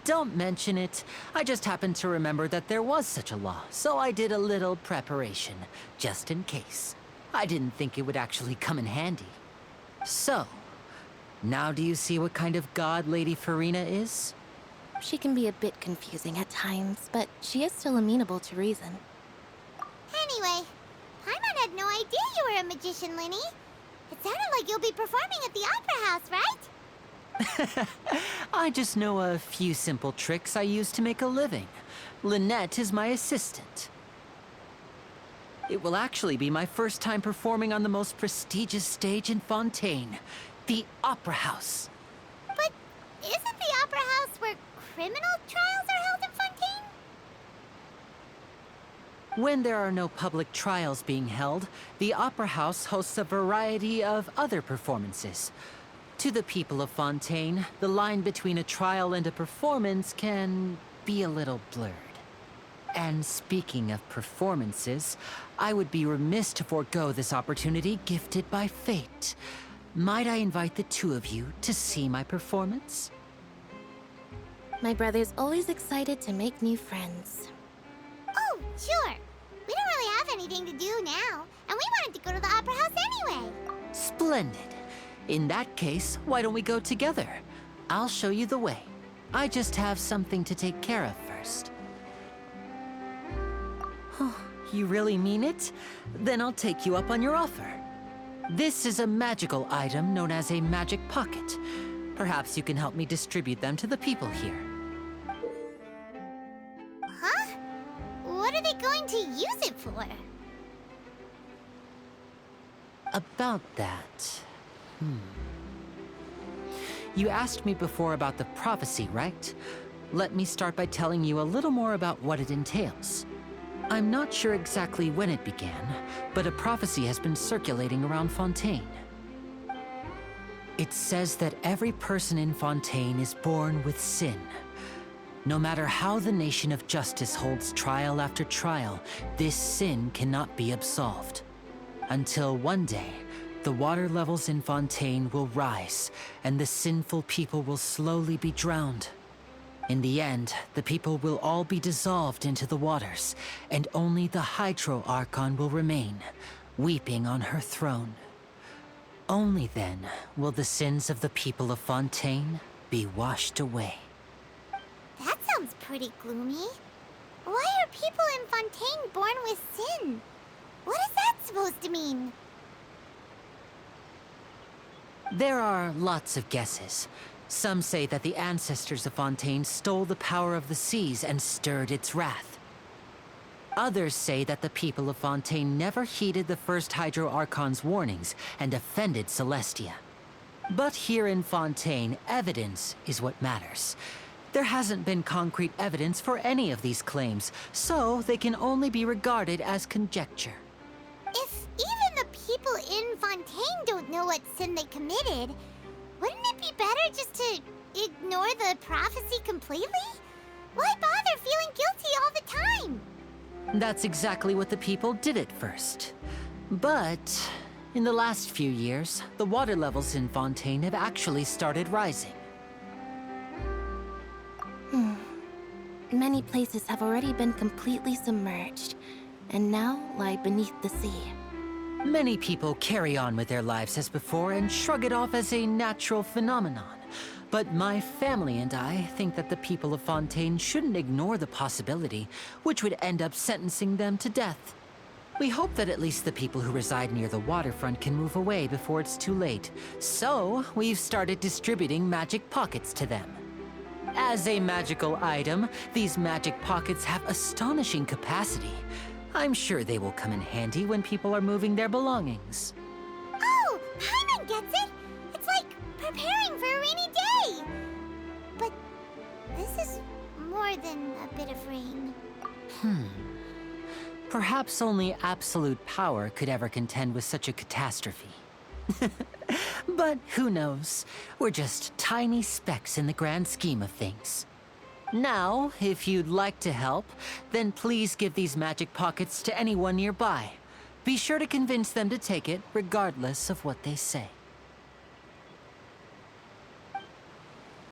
Don't mention it. I just happened to remember that there was such a law, so I did a little preparation, just in case. I didn't think it would actually come in handy. So, now do you see what kind of god Lady Farina is? She can be a bit confusing at times, but she is still amenable to reason. Anyway, Paimon had no idea you were a magician, Lyney. It sounded like you'll be performing at the Opera House, right? I just know a few simple tricks I use to make a living. Lynette is my assistant. It will actually be my first time performing on the most prestigious stage in Fontaine, the Opera House. But isn't the Opera House where criminal trials are held in Fontaine? When there are no public trials being held, the Opera House hosts a variety of other performances. To the people of Fontaine, the line between a trial and a performance can be a little blurred. And speaking of performances, I would be remiss to forego this opportunity gifted by fate. Might I invite the two of you to see my performance? My brother's always excited to make new friends. Oh, sure. We don't really have anything to do now, and we wanted to go to the Opera House anyway. Splendid. In that case, why don't we go together? I'll show you the way. I just have something to take care of first. You really mean it? Then I'll take you up on your offer. This is a magical item known as a magic pocket. Perhaps you can help me distribute them to the people here. Huh? What are they going to use it for? About that... You asked me before about the prophecy, right? Let me start by telling you a little more about what it entails. I'm not sure exactly when it began, but a prophecy has been circulating around Fontaine. It says that every person in Fontaine is born with sin. No matter how the nation of justice holds trial after trial, this sin cannot be absolved. Until one day, the water levels in Fontaine will rise, and the sinful people will slowly be drowned. In the end, the people will all be dissolved into the waters, and only the Hydro Archon will remain, weeping on her throne. Only then will the sins of the people of Fontaine be washed away. That sounds pretty gloomy. Why are people in Fontaine born with sin? What is that supposed to mean? There are lots of guesses. Some say that the ancestors of Fontaine stole the power of the seas and stirred its wrath. Others say that the people of Fontaine never heeded the first Hydro Archon's warnings and offended Celestia. But here in Fontaine, evidence is what matters. There hasn't been concrete evidence for any of these claims, so they can only be regarded as conjecture. If even the people in Fontaine don't know what sin they committed, wouldn't it be better just to ignore the prophecy completely? Why bother feeling guilty all the time? That's exactly what the people did at first. But in the last few years, the water levels in Fontaine have actually started rising. Many places have already been completely submerged, and now lie beneath the sea. Many people carry on with their lives as before and shrug it off as a natural phenomenon. But my family and I think that the people of Fontaine shouldn't ignore the possibility, which would end up sentencing them to death. We hope that at least the people who reside near the waterfront can move away before it's too late. So, we've started distributing magic pockets to them. As a magical item, these magic pockets have astonishing capacity. I'm sure they will come in handy when people are moving their belongings. Oh, Paimon gets it! It's like preparing for a rainy day! But this is more than a bit of rain. Perhaps only absolute power could ever contend with such a catastrophe. But who knows? We're just tiny specks in the grand scheme of things. Now, if you'd like to help, then please give these magic pockets to anyone nearby. Be sure to convince them to take it, regardless of what they say.